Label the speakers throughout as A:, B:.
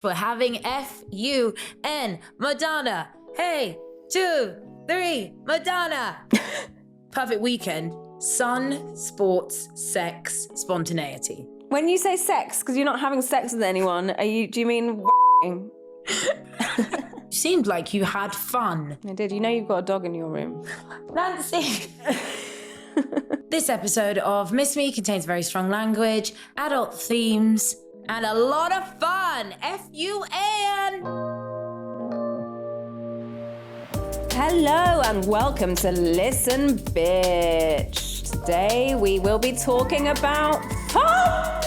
A: for having F-U-N, Madonna. Hey, 2, 3, Madonna. Perfect weekend. Sun, sports, sex, spontaneity.
B: When you say sex, because you're not having sex with anyone, do you mean
A: You seemed like you had fun.
B: I did. You know you've got a dog in your room.
A: Nancy. This episode of Miss Me contains very strong language, adult themes, and a lot of fun. F-U-N.
B: Hello and welcome to Listen Bitch. Today we will be talking about fun!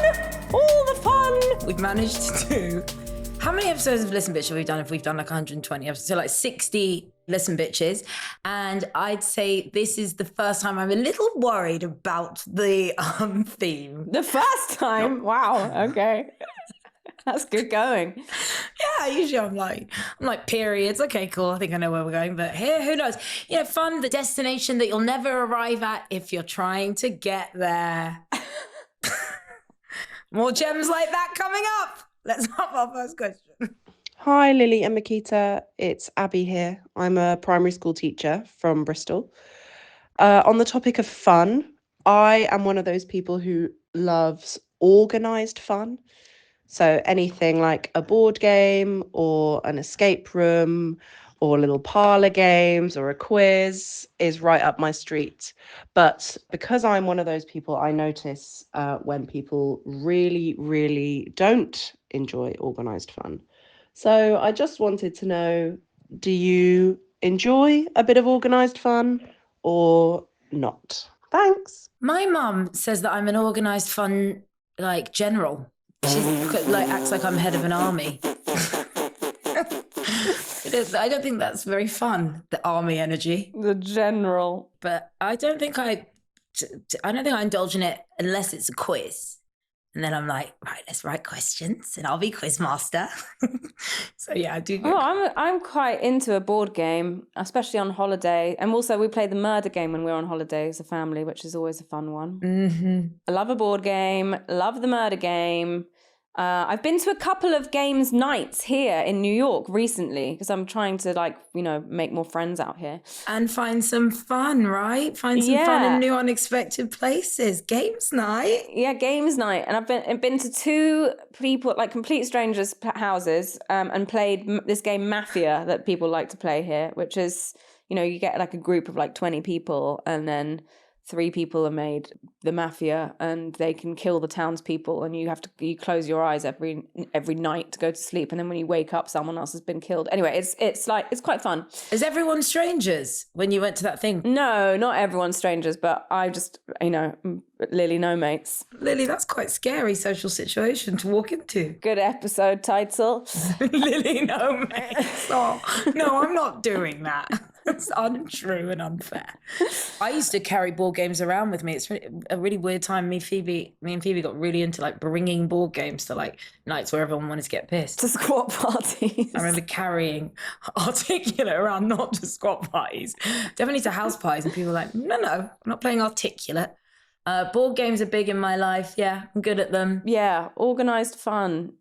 B: All the fun!
A: We've managed to do... How many episodes of Listen Bitch have we done if we've done like 120 episodes? So like 60 Listen Bitches. And I'd say this is the first time I'm a little worried about the theme.
B: The first time? No. Wow, okay. That's good going.
A: Yeah, usually I'm like periods. Okay, cool. I think I know where we're going. But here, who knows? You know, fun, the destination that you'll never arrive at if you're trying to get there. More gems like that coming up. Let's have our first question.
C: Hi, Lily and Miquita. It's Abby here. I'm a primary school teacher from Bristol. On the topic of fun, I am one of those people who loves organised fun. So anything like a board game or an escape room or little parlour games or a quiz is right up my street. But because I'm one of those people, I notice when people really, really don't enjoy organised fun. So I just wanted to know, do you enjoy a bit of organised fun or not? Thanks.
A: My mum says that I'm an organised fun, like, general. She like acts like I'm head of an army. I don't think that's very fun, the army energy.
B: The general.
A: But I don't think I indulge in it unless it's a quiz. And then I'm like, right, let's write questions and I'll be quiz master. So yeah, I do.
B: Oh, I'm quite into a board game, especially on holiday. And also we play the murder game when we're on holiday as a family, which is always a fun one.
A: Mm-hmm.
B: I love a board game, love the murder game. I've been to a couple of games nights here in New York recently because I'm trying to make more friends out here.
A: And find some fun, right? Find some fun in new unexpected places. Games night.
B: Yeah, games night. And I've been to two people, like complete strangers' houses and played this game Mafia that people like to play here, which is, you get like a group of like 20 people and then 3 people are made the mafia and they can kill the townspeople and you close your eyes every night to go to sleep and then when you wake up someone else has been killed. Anyway, it's quite fun.
A: Is everyone strangers when you went to that thing?
B: No, not everyone's strangers, but I just, Lily no mates.
A: Lily, that's quite scary social situation to walk into.
B: Good episode title.
A: Lily no mates. Oh, no, I'm not doing that. It's untrue and unfair. I used to carry board games around with me. It's a really weird time. Me and Phoebe got really into like bringing board games to like nights where everyone wanted to get pissed.
B: To squat parties.
A: I remember carrying Articulate around, not to squat parties, definitely to house parties. And people were like, no, I'm not playing Articulate. Board games are big in my life. Yeah, I'm good at them.
B: Yeah, organised fun.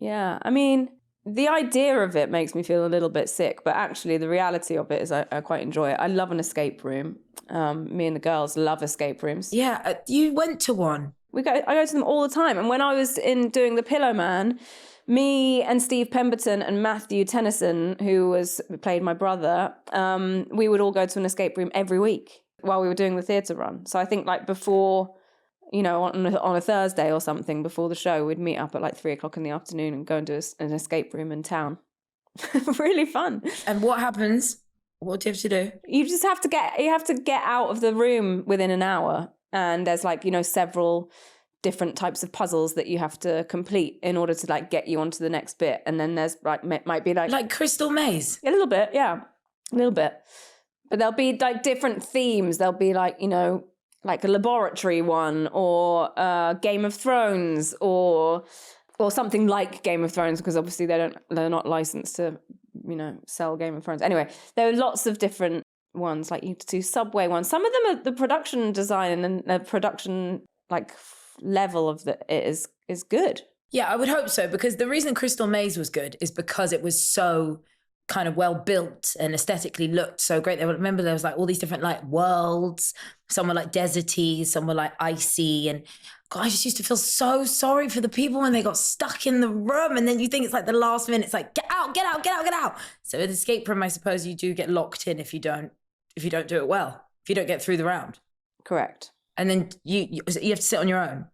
B: Yeah, I mean... The idea of it makes me feel a little bit sick, but actually the reality of it is I quite enjoy it. I love an escape room. Me and the girls love escape rooms.
A: Yeah, you went to one.
B: I go to them all the time. And when I was doing The Pillow Man, me and Steve Pemberton and Matthew Tennyson, who played my brother, we would all go to an escape room every week while we were doing the theatre run. So I think like before... on a Thursday or something before the show, we'd meet up at like 3:00 in the afternoon and go and do an escape room in town. Really fun.
A: And what happens? What do you have to do?
B: You just have to get out of the room within an hour. And there's like, several different types of puzzles that you have to complete in order to like get you onto the next bit. And then there's like, might be like
A: Crystal Maze.
B: A little bit. Yeah. A little bit. But there'll be like different themes. There'll be like, like a laboratory one or Game of Thrones or something like Game of Thrones because obviously they're not licensed to sell Game of Thrones. Anyway, there are lots of different ones, like you do Subway ones. Some of them are the production design and the production like level of it is good.
A: Yeah, I would hope so, because the reason Crystal Maze was good is because it was so kind of well built and aesthetically looked so great. Remember there was like all these different like worlds. Some were like deserty, some were like icy. And God, I just used to feel so sorry for the people when they got stuck in the room. And then you think it's like the last minute, it's like, get out, get out, get out, get out. So with escape room, I suppose you do get locked in if you don't do it well, if you don't get through the round.
B: Correct.
A: And then you have to sit on your own.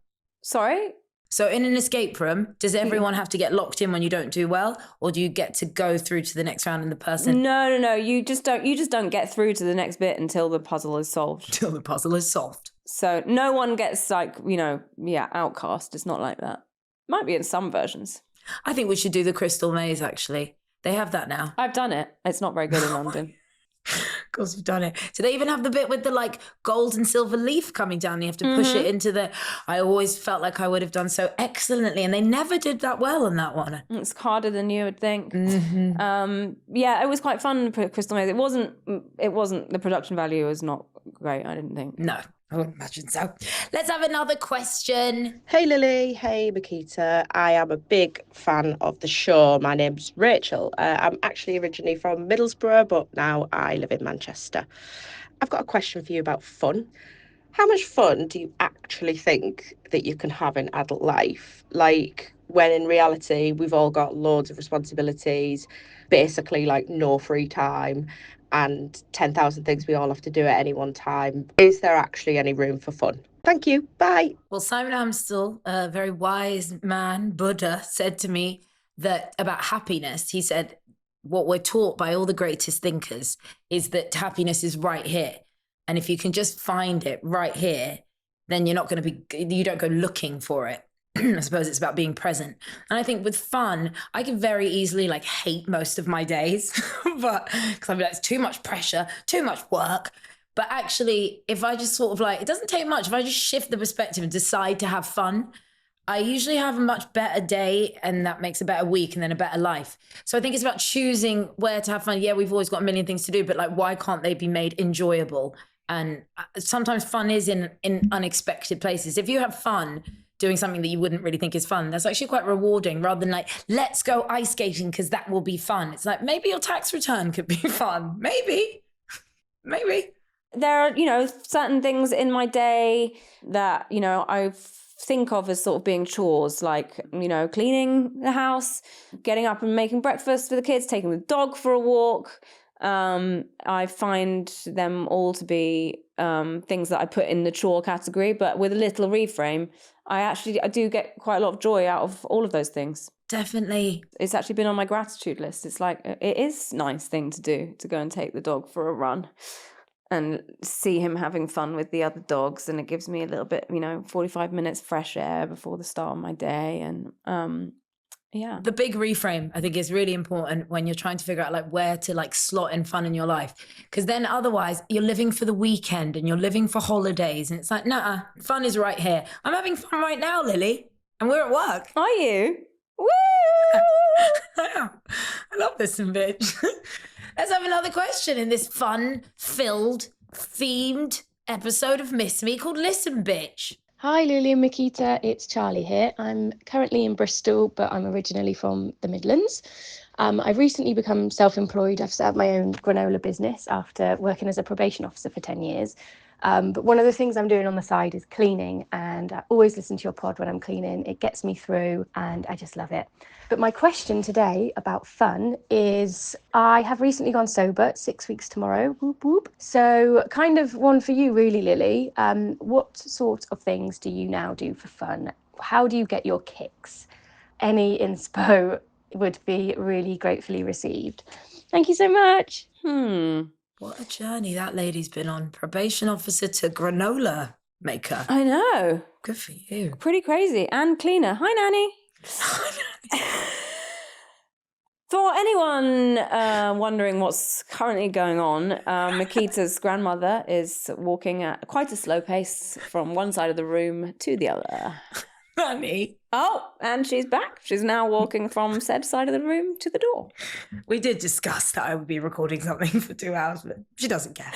B: Sorry?
A: So in an escape room, does everyone have to get locked in when you don't do well, or do you get to go through to the next round and the person?
B: No. You just don't get through to the next bit until the puzzle is solved.
A: Until the puzzle is solved.
B: So no one gets like, outcast. It's not like that. Might be in some versions.
A: I think we should do the Crystal Maze, actually. They have that now.
B: I've done it. It's not very good in London.
A: Of course, you've done it. So they even have the bit with the like gold and silver leaf coming down. You have to push it into the... I always felt like I would have done so excellently, and they never did that well in that one.
B: It's harder than you would think.
A: Mm-hmm.
B: It was quite fun, Crystal Maze. It wasn't, the production value was not great, I didn't think.
A: No, I wouldn't imagine so. Let's have another question.
C: Hey Lily, hey Miquita. I am a big fan of the show. My name's Rachel. I'm actually originally from Middlesbrough, but now I live in Manchester. I've got a question for you about fun. How much fun do you actually think that you can have in adult life? Like, when in reality, we've all got loads of responsibilities, basically like no free time, and 10,000 things we all have to do at any one time. Is there actually any room for fun? Thank you. Bye.
A: Well, Simon Amstel, a very wise man, Buddha, said to me that about happiness, he said, what we're taught by all the greatest thinkers is that happiness is right here. And if you can just find it right here, then you don't go looking for it. I suppose it's about being present. And I think with fun, I can very easily like hate most of my days, but because I'm like, it's too much pressure, too much work. But actually, if I just sort of like, it doesn't take much. If I just shift the perspective and decide to have fun, I usually have a much better day, and that makes a better week and then a better life. So I think it's about choosing where to have fun. Yeah, we've always got a million things to do, but like, why can't they be made enjoyable? And sometimes fun is in unexpected places. If you have fun doing something that you wouldn't really think is fun, that's actually quite rewarding, rather than like, let's go ice skating because that will be fun. It's like, maybe your tax return could be fun. Maybe.
B: There are, certain things in my day that, I think of as sort of being chores, like, cleaning the house, getting up and making breakfast for the kids, taking the dog for a walk. I find them all to be things that I put in the chore category, but with a little reframe, I do get quite a lot of joy out of all of those things.
A: Definitely.
B: It's actually been on my gratitude list. It's like, it is a nice thing to do, to go and take the dog for a run and see him having fun with the other dogs. And it gives me a little bit, 45 minutes fresh air before the start of my day. And yeah.
A: The big reframe, I think, is really important when you're trying to figure out like where to like slot in fun in your life. Because then otherwise you're living for the weekend and you're living for holidays. And it's like, nah, fun is right here. I'm having fun right now, Lily. And we're at work.
B: Are you? Woo!
A: I love this, bitch. Let's have another question in this fun-filled, themed episode of Miss Me called Listen, Bitch.
D: Hi Lily and Miquita, it's Charlie here. I'm currently in Bristol, but I'm originally from the Midlands. I've recently become self-employed. I've set up my own granola business after working as a probation officer for 10 years. But one of the things I'm doing on the side is cleaning, and I always listen to your pod when I'm cleaning. It gets me through and I just love it. But my question today about fun is, I have recently gone sober, 6 weeks tomorrow, whoop whoop. So kind of one for you really, Lily. What sort of things do you now do for fun? How do you get your kicks? Any inspo would be really gratefully received. Thank you so much.
A: What a journey that lady's been on. Probation officer to granola maker.
B: I know.
A: Good for you.
B: Pretty crazy. And cleaner. Hi, Nanny. For anyone wondering what's currently going on, Miquita's grandmother is walking at quite a slow pace from one side of the room to the other.
A: Nanny.
B: Oh, and she's back. She's now walking from said side of the room to the door.
A: We did discuss that I would be recording something for 2 hours, but she doesn't care.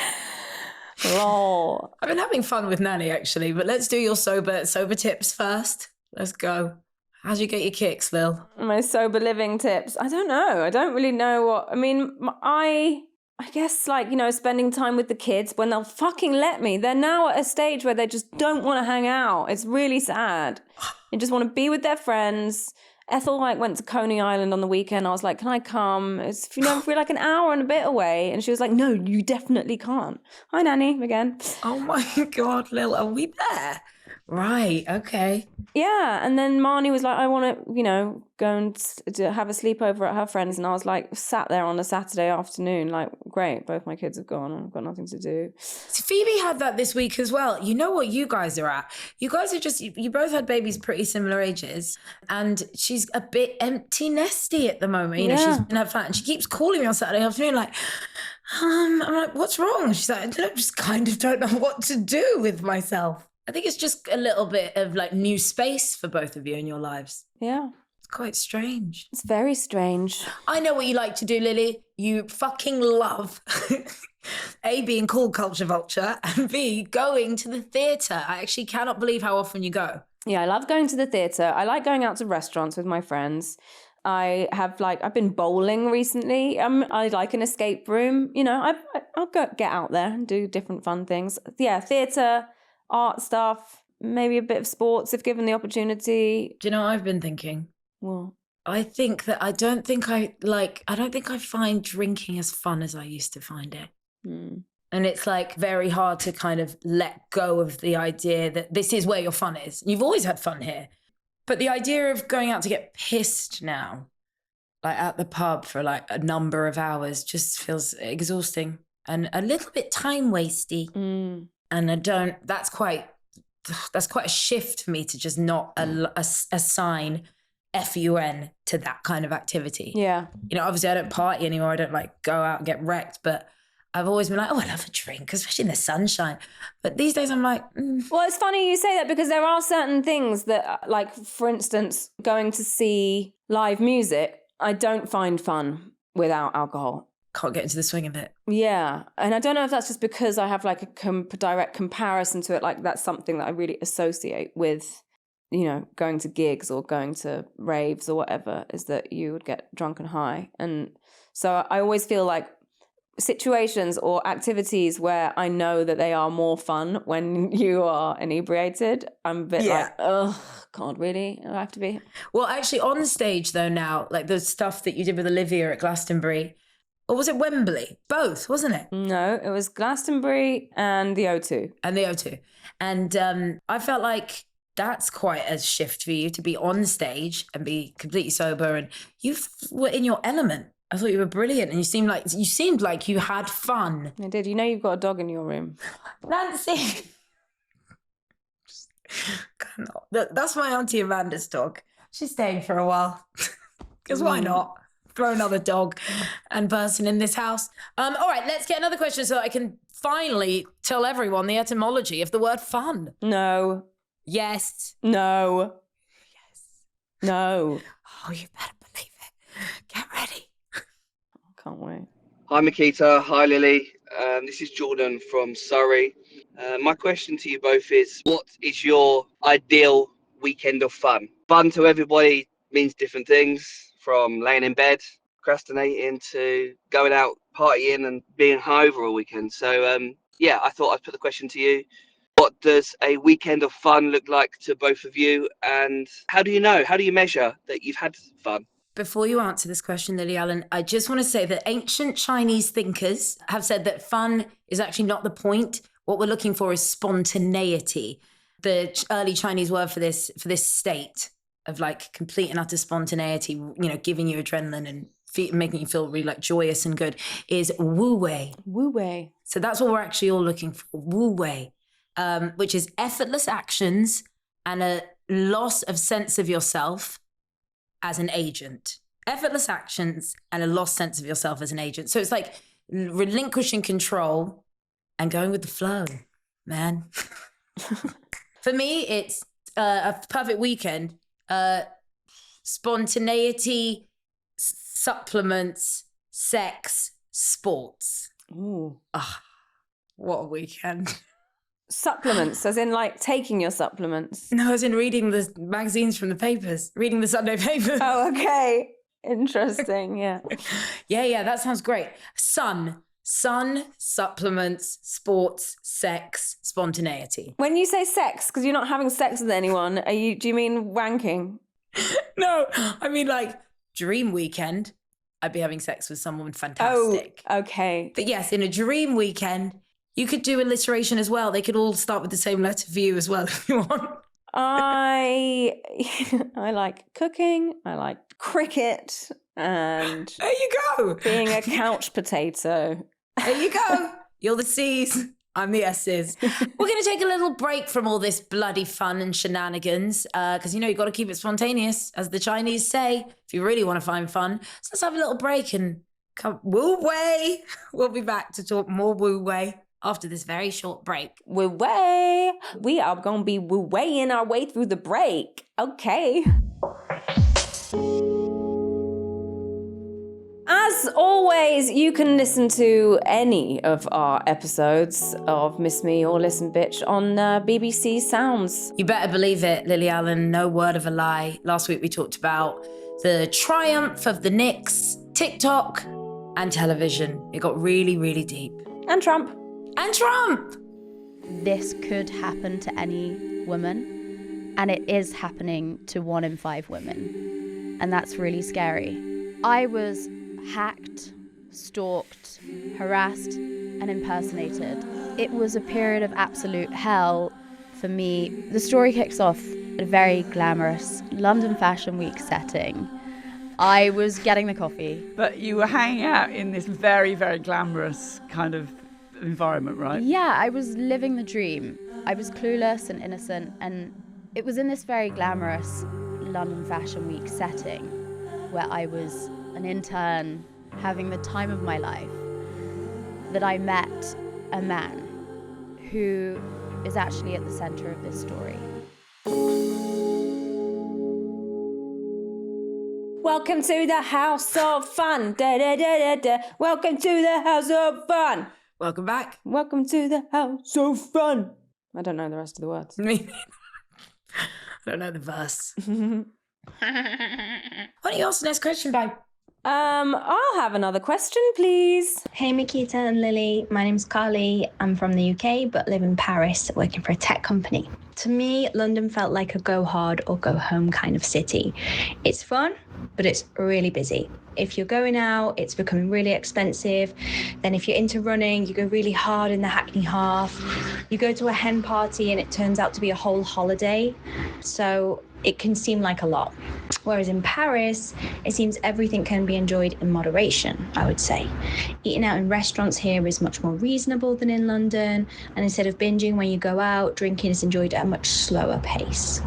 B: Lol.
A: I've been having fun with Nanny, actually, but let's do your sober tips first. Let's go. How'd you get your kicks, Lil?
B: My sober living tips. I don't know. I don't really know what. I mean, I guess, like, you know, spending time with the kids when they'll fucking let me. They're now at a stage where they just don't want to hang out. It's really sad. They just want to be with their friends. Ethel like went to Coney Island on the weekend. I was like, can I come? It's, you know, we're like an hour and a bit away. And she was like, no, you definitely can't. Hi, Nanny, again.
A: Oh my God, Lil, are we there? Right, okay.
B: Yeah, and then Marnie was like, I want to, you know, go and to have a sleepover at her friends. And I was like, sat there on a Saturday afternoon, like, great, both my kids have gone. I've got nothing to do.
A: So Phoebe had that this week as well. You know what you guys are at? You guys are just, you both had babies pretty similar ages. And she's a bit empty nesty at the moment. You know, she's in her flat and she keeps calling me on Saturday afternoon like, I'm like, what's wrong? She's like, I just kind of don't know what to do with myself. I think it's just a little bit of like new space for both of you in your lives.
B: Yeah.
A: It's quite strange.
B: It's very strange.
A: I know what you like to do, Lily. You fucking love A, being called culture vulture, and B, going to the theatre. I actually cannot believe how often you go.
B: Yeah, I love going to the theatre. I like going out to restaurants with my friends. I've been bowling recently. I like an escape room. You know, I'll get out there and do different fun things. Yeah, theatre, art stuff, maybe a bit of sports if given the opportunity.
A: Do you know what I've been thinking?
B: Well,
A: I think that I don't think I find drinking as fun as I used to find it. And it's like very hard to kind of let go of the idea that this is where your fun is. You've always had fun here. But the idea of going out to get pissed now, like at the pub for like a number of hours, just feels exhausting and a little bit time wasty. And that's quite a shift for me to just not assign FUN to that kind of activity.
B: yeah.
A: You know, obviously I don't party anymore. I don't like go out and get wrecked, but I've always been like, oh, I love a drink, especially in the sunshine. But these days I'm like,
B: Well, it's funny you say that because there are certain things that, like, for instance, going to see live music, I don't find fun without alcohol.
A: Can't get into the swing of it.
B: Yeah. And I don't know if that's just because I have like a direct comparison to it. Like that's something that I really associate with, you know, going to gigs or going to raves or whatever, is that you would get drunk and high. And so I always feel like situations or activities where I know that they are more fun when you are inebriated, I'm a bit like, oh, God, really? Do I have to be?
A: Well, actually on stage though now, like the stuff that you did with Olivia at Glastonbury, or was it Wembley? Both, wasn't it?
B: No, it was Glastonbury and the O2.
A: And the O2. And I felt like that's quite a shift for you to be on stage and be completely sober, and you were in your element. I thought you were brilliant, and you seemed like you had fun.
B: I did. You know you've got a dog in your room.
A: Nancy. That's my Auntie Amanda's dog. She's staying for a while. Because why not? Throw another dog and person in this house. All right, let's get another question so I can finally tell everyone the etymology of the word fun.
B: No.
A: Yes.
B: No.
A: Yes.
B: No.
A: Oh, you better believe it. Get ready.
B: Can't wait.
E: Hi, Miquita. Hi, Lily. This is Jordan from Surrey. My question to you both is, what is your ideal weekend of fun? Fun to everybody means different things, from laying in bed, procrastinating, to going out partying and being hungover all weekend. So, I thought I'd put the question to you. What does a weekend of fun look like to both of you? And how do you measure that you've had fun?
A: Before you answer this question, Lily Allen, I just want to say that ancient Chinese thinkers have said that fun is actually not the point. What we're looking for is spontaneity. The early Chinese word for this state of like complete and utter spontaneity, you know, giving you adrenaline and making you feel really like joyous and good, is wu wei.
B: Wu wei.
A: So that's what we're actually all looking for, wu wei, which is effortless actions and a loss of sense of yourself as an agent. Effortless actions and a lost sense of yourself as an agent. So it's like relinquishing control and going with the flow, man. For me, it's a perfect weekend. Spontaneity, supplements, sex, sports.
B: Ooh.
A: What a weekend.
B: Supplements, as in like taking your supplements.
A: No, as in reading the magazines from the papers, reading the Sunday papers.
B: Oh, okay. Interesting, yeah.
A: Yeah, that sounds great. Sun, supplements, sports, sex, spontaneity.
B: When you say sex, because you're not having sex with anyone, do you mean wanking?
A: No, I mean like dream weekend, I'd be having sex with someone fantastic.
B: Oh, okay.
A: But yes, in a dream weekend, you could do alliteration as well. They could all start with the same letter for you as well if you want.
B: I like cooking, I like cricket, and
A: There you go.
B: being a couch potato.
A: There you go. You're the C's. I'm the S's. We're going to take a little break from all this bloody fun and shenanigans because, you've got to keep it spontaneous, as the Chinese say, if you really want to find fun. So let's have a little break and come woo-way. We'll be back to talk more woo-way after this very short break.
B: Woo-way. We are going to be woo-waying our way through the break. Okay. As always, you can listen to any of our episodes of Miss Me or Listen Bitch on BBC Sounds.
A: You better believe it, Lily Allen, no word of a lie. Last week we talked about the triumph of the Knicks, TikTok, and television. It got really, really deep.
B: And Trump.
A: And Trump!
F: This could happen to any woman, and it is happening to 1 in 5 women. And that's really scary. I was hacked, stalked, harassed, and impersonated. It was a period of absolute hell for me. The story kicks off at a very glamorous London Fashion Week setting. I was getting the coffee.
G: But you were hanging out in this very, very glamorous kind of environment, right?
F: Yeah, I was living the dream. I was clueless and innocent, and it was in this very glamorous London Fashion Week setting where I was an intern having the time of my life that I met a man who is actually at the center of this story.
B: Welcome to the house of fun. Da, da, da, da, da. Welcome to the house of fun.
A: Welcome back.
B: Welcome to the house of fun. I don't know the rest of the words.
A: I don't know the verse. Why don't you ask the next question, babe?
B: I'll have another question, please.
H: Hey Miquita and Lily, my name's Carly. I'm from the UK but live in Paris working for a tech company. To me, London felt like a go hard or go home kind of city. It's fun, but it's really busy. If you're going out, it's becoming really expensive. Then if you're into running, you go really hard in the Hackney Half. You go to a hen party and it turns out to be a whole holiday. So it can seem like a lot. Whereas in Paris, it seems everything can be enjoyed in moderation, I would say. Eating out in restaurants here is much more reasonable than in London. And instead of binging when you go out, drinking is enjoyed at a much slower pace.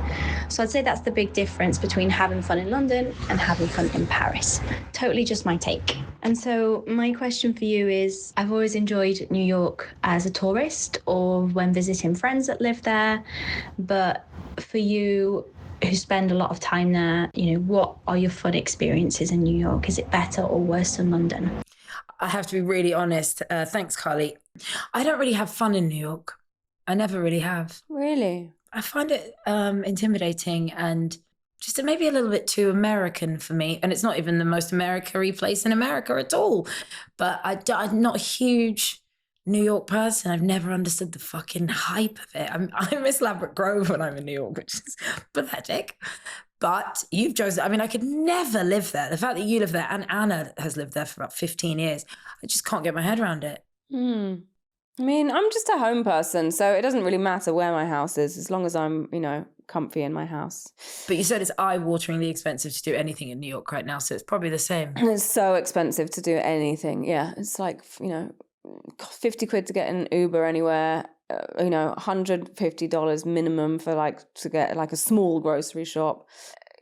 H: So I'd say that's the big difference between having fun in London and having fun in Paris. Totally just my take. And so my question for you is, I've always enjoyed New York as a tourist or when visiting friends that live there. But for you, who spend a lot of time there, what are your fun experiences in New York? Is it better or worse than London?
A: I have to be really honest. Thanks, Carly. I don't really have fun in New York. I never really have.
B: Really?
A: I find it intimidating and just maybe a little bit too American for me. And it's not even the most America-y place in America at all. But I'm not a huge New York person. I've never understood the fucking hype of it. I miss Ladbroke Grove when I'm in New York, which is pathetic. But you've chosen, I could never live there. The fact that you live there and Anna has lived there for about 15 years, I just can't get my head around it.
B: I'm just a home person, so it doesn't really matter where my house is, as long as I'm, comfy in my house.
A: But you said it's eye-wateringly expensive to do anything in New York right now, so it's probably the same.
B: It's so expensive to do anything. Yeah, it's like, 50 quid to get an Uber anywhere, $150 minimum for to get a small grocery shop.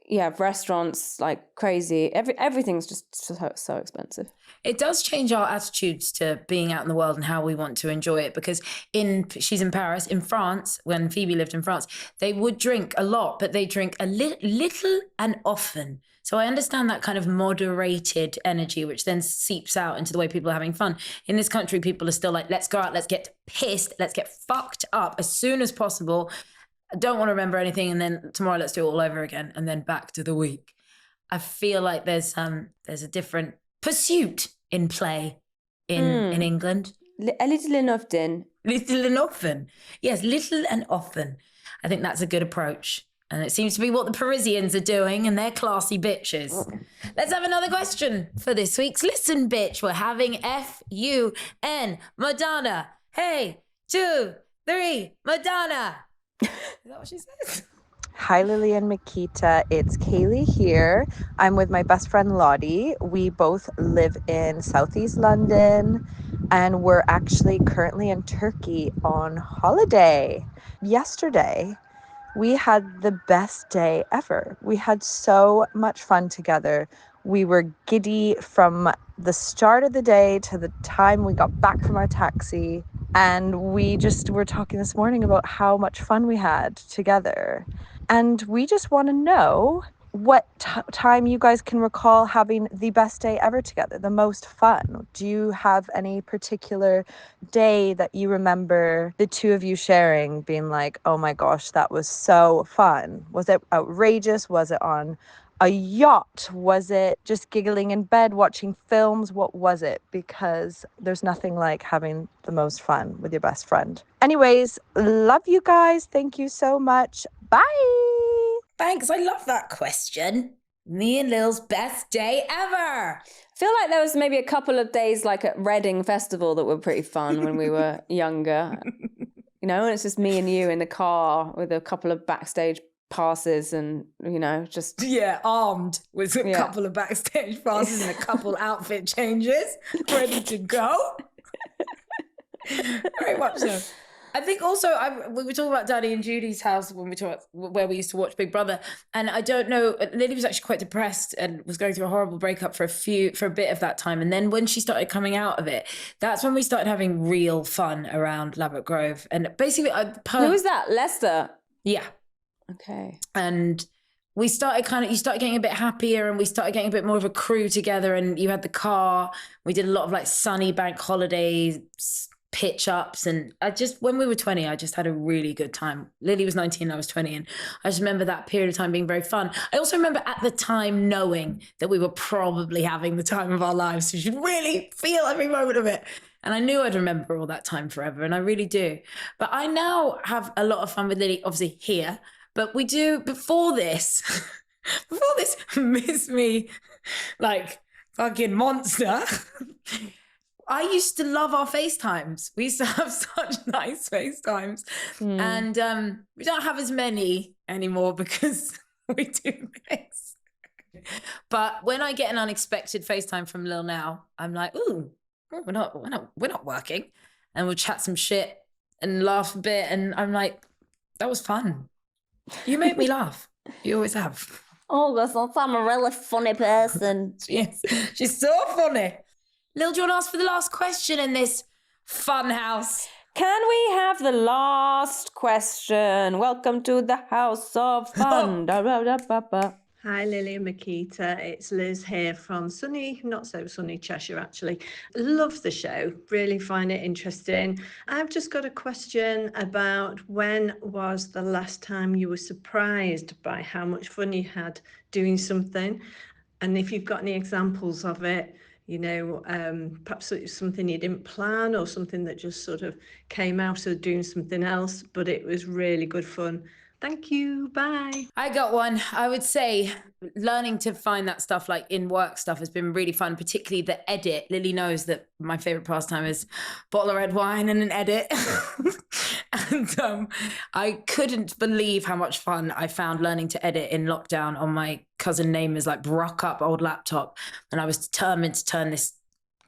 B: Yeah, restaurants like crazy. Everything's just so expensive.
A: It does change our attitudes to being out in the world and how we want to enjoy it, because she's in Paris. In France, when Phoebe lived in France, they would drink a lot, but they drink a little and often. So I understand that kind of moderated energy, which then seeps out into the way people are having fun. In this country, people are still like, let's go out, let's get pissed, let's get fucked up as soon as possible. I don't want to remember anything. And then tomorrow, let's do it all over again. And then back to the week. I feel like there's a different pursuit in play in England.
B: A little and often.
A: Little and often. Yes, little and often. I think that's a good approach. And it seems to be what the Parisians are doing, and they're classy bitches. Let's have another question for this week's Listen Bitch. We're having F-U-N, Madonna. Hey, 2, 3, Madonna. Is that what she says?
I: Hi, Lily and Miquita. It's Kaylee here. I'm with my best friend Lottie. We both live in Southeast London, and we're actually currently in Turkey on holiday. Yesterday, we had the best day ever. We had so much fun together. We were giddy from the start of the day to the time we got back from our taxi. And we just were talking this morning about how much fun we had together. And we just want to know what time you guys can recall having the best day ever together, the most fun. Do you have any particular day that you remember the two of you sharing, being like, oh my gosh, that was so fun? Was it outrageous? Was it on a yacht? Was it just giggling in bed, watching films? What was it? Because there's nothing like having the most fun with your best friend. Anyways, love you guys. Thank you so much. Bye.
A: Thanks. I love that question. Me and Lil's best day ever.
B: I feel like there was maybe a couple of days like at Reading Festival that were pretty fun when we were younger. You know, and it's just me and you in the car with a couple of backstage passes and, you know, just...
A: Yeah, armed with a couple of backstage passes and a couple outfit changes, ready to go. Very much so. I think also we were talking about Daddy and Judy's house when we talked where we used to watch Big Brother, and I don't know, Lily was actually quite depressed and was going through a horrible breakup for a bit of that time, and then when she started coming out of it, that's when we started having real fun around Ladbroke Grove. And basically,
B: who was that? Lester?
A: Yeah.
B: Okay.
A: And we started you started getting a bit happier, and we started getting a bit more of a crew together, and you had the car. We did a lot of like sunny bank holidays, pitch ups, and when we were 20, I just had a really good time. Lily was 19, I was 20, and I just remember that period of time being very fun. I also remember at the time knowing that we were probably having the time of our lives. We should really feel every moment of it. And I knew I'd remember all that time forever, and I really do. But I now have a lot of fun with Lily, obviously here, but we do before this Miss Me like fucking monster. I used to love our FaceTimes. We used to have such nice FaceTimes. And we don't have as many anymore because we do this. But when I get an unexpected FaceTime from Lil now, I'm like, ooh, we're not working. And we'll chat some shit and laugh a bit. And I'm like, that was fun. You made me laugh. You always have.
B: Oh, because I'm a really funny person.
A: Yes, she's so funny. Lil, do you want to ask for the last question in this fun house?
B: Can we have the last question? Welcome to the house of fun.
J: Hi, Lily and Miquita. It's Liz here from sunny, not so sunny Cheshire, actually. Love the show. Really find it interesting. I've just got a question about when was the last time you were surprised by how much fun you had doing something? And if you've got any examples of it, you know, perhaps it was something you didn't plan or something that just sort of came out of doing something else, but it was really good fun. Thank you. Bye.
A: I got one. I would say learning to find that stuff like in work stuff has been really fun, particularly the edit. Lily knows that my favorite pastime is bottle of red wine and an edit. And I couldn't believe how much fun I found learning to edit in lockdown on my cousin Namer's like brock up old laptop. And I was determined to turn this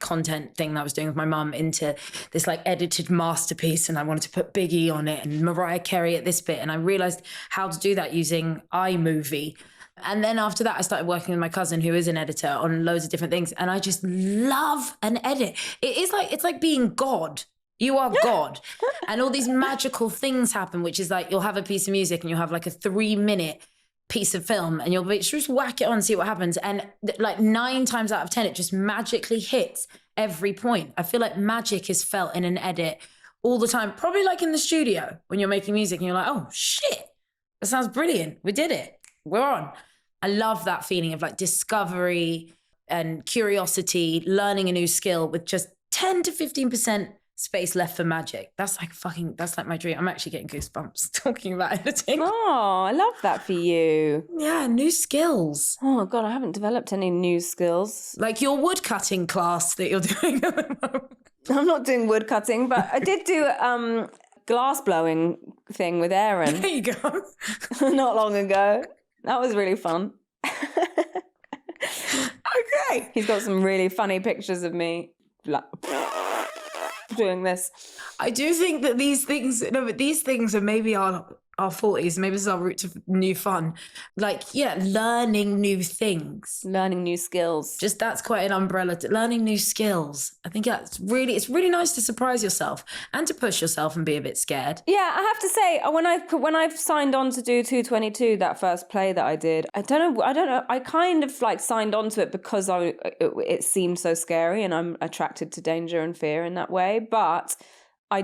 A: content thing that I was doing with my mum into this like edited masterpiece, and I wanted to put Biggie on it and Mariah Carey at this bit, and I realized how to do that using iMovie. And then after that I started working with my cousin who is an editor on loads of different things, and I just love an edit. It's like being God. You are God. And all these magical things happen, which is like you'll have a piece of music and you'll have like a 3-minute piece of film and you'll just whack it on, see what happens. And like 9 times out of 10, it just magically hits every point. I feel like magic is felt in an edit all the time, probably like in the studio when you're making music and you're like, oh shit, that sounds brilliant. We did it. We're on. I love that feeling of like discovery and curiosity, learning a new skill with just 10 to 15% space left for magic. That's like my dream. I'm actually getting goosebumps talking about editing.
B: Oh, I love that for you.
A: Yeah, new skills.
B: Oh God, I haven't developed any new skills.
A: Like your wood cutting class that you're doing at the moment.
B: I'm not doing wood cutting, but I did do glass blowing thing with Aaron.
A: There you go.
B: Not long ago. That was really fun.
A: Okay.
B: He's got some really funny pictures of me like doing this.
A: I do think that these things are maybe our 40s. Maybe this is our route to new fun. Like, yeah, learning new things.
B: Learning new skills.
A: Just that's quite an umbrella. Learning new skills. I think it's really nice to surprise yourself and to push yourself and be a bit scared.
B: Yeah, I have to say, when I've signed on to do 222, that first play that I did, I don't know. I kind of like signed on to it because it seemed so scary, and I'm attracted to danger and fear in that way. But I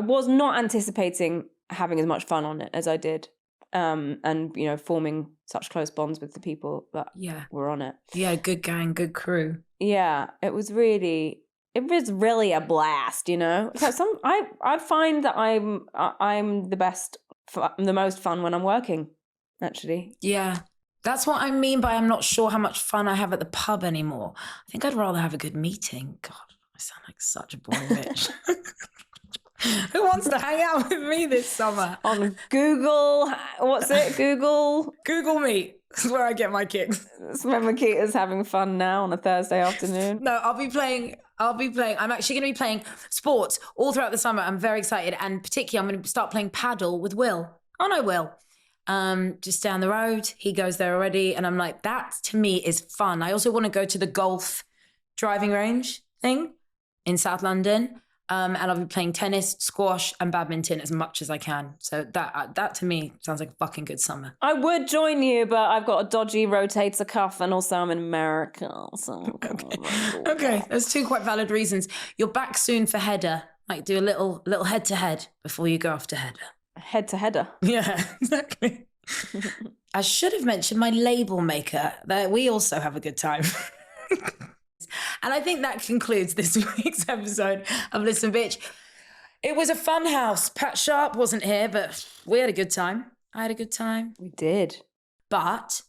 B: was not anticipating having as much fun on it as I did, and you know, forming such close bonds with the people that were on it.
A: Yeah, good gang, good crew.
B: Yeah, it was really a blast, you know. So I find that I'm the most fun when I'm working, actually.
A: Yeah. That's what I mean by I'm not sure how much fun I have at the pub anymore. I think I'd rather have a good meeting. God, I sound like such a boring bitch. Who wants to hang out with me this summer?
B: On Google, what's it? Google
A: Meet. That's where I get my kicks.
B: That's where Miquita's having fun now on a Thursday afternoon.
A: No, I'll be playing. I'm actually going to be playing sports all throughout the summer. I'm very excited. And particularly, I'm going to start playing paddle with Will. Oh, no, Will. Just down the road. He goes there already. And I'm like, that to me is fun. I also want to go to the golf driving range thing in South London. And I'll be playing tennis, squash, and badminton as much as I can. So that to me sounds like a fucking good summer.
B: I would join you, but I've got a dodgy rotator cuff, and also I'm in America. So
A: Okay, there's 2 quite valid reasons. You're back soon for header. Like do a little head to head before you go off to header.
B: Head to header.
A: Yeah, exactly. I should have mentioned my label maker. That we also have a good time. And I think that concludes this week's episode of Listen Bitch. It was a fun house. Pat Sharp wasn't here, but we had a good time. I had a good time.
B: We did.
A: But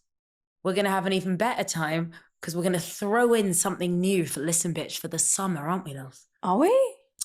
A: we're going to have an even better time because we're going to throw in something new for Listen Bitch for the summer, aren't we, Lils?
B: Are we?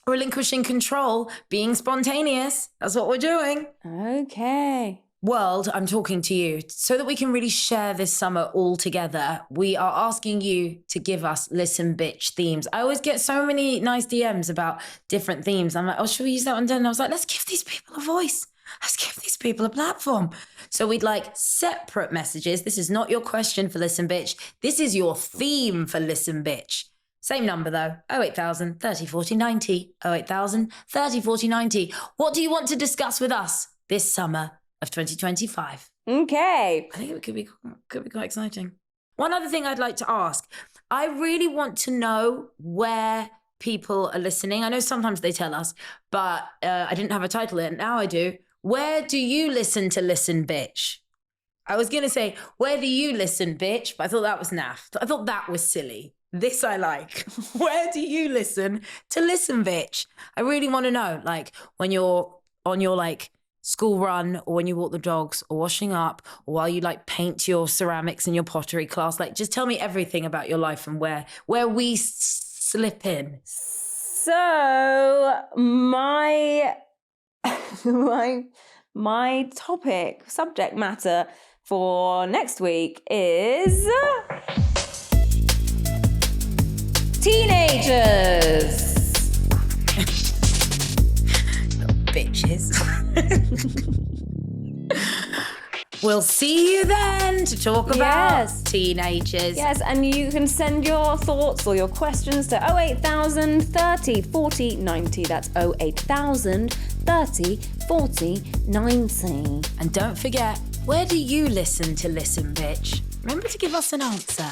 A: Relinquishing control, being spontaneous. That's what we're doing.
B: Okay.
A: World, I'm talking to you. So that we can really share this summer all together, we are asking you to give us Listen Bitch themes. I always get so many nice DMs about different themes. I'm like, oh, should we use that one? And I was like, let's give these people a voice. Let's give these people a platform. So we'd like separate messages. This is not your question for Listen Bitch. This is your theme for Listen Bitch. Same number though, 08000 30 40 90, 08000 30 40 90. What do you want to discuss with us this summer of 2025?
B: Okay.
A: I think it could be quite exciting. One other thing I'd like to ask, I really want to know where people are listening. I know sometimes they tell us, but I didn't have a title yet. Now I do. Where do you listen to Listen Bitch? I was going to say, where do you listen, bitch? But I thought that was naff. I thought that was silly. This I like. Where do you listen to Listen Bitch? I really want to know, like, when you're on your, like, school run, or when you walk the dogs, or washing up, or while you, like, paint your ceramics in your pottery class. Like, just tell me everything about your life and where we slip in.
B: So, my subject matter for next week is teenagers.
A: Bitches. We'll see you then to talk about teenagers.
B: Yes, and you can send your thoughts or your questions to 08000 30 40 90. That's 08000 30 40 90.
A: And don't forget, Where do you listen to Listen Bitch? Remember to give us an answer.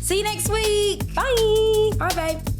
A: See you next week. Bye. Bye, babe.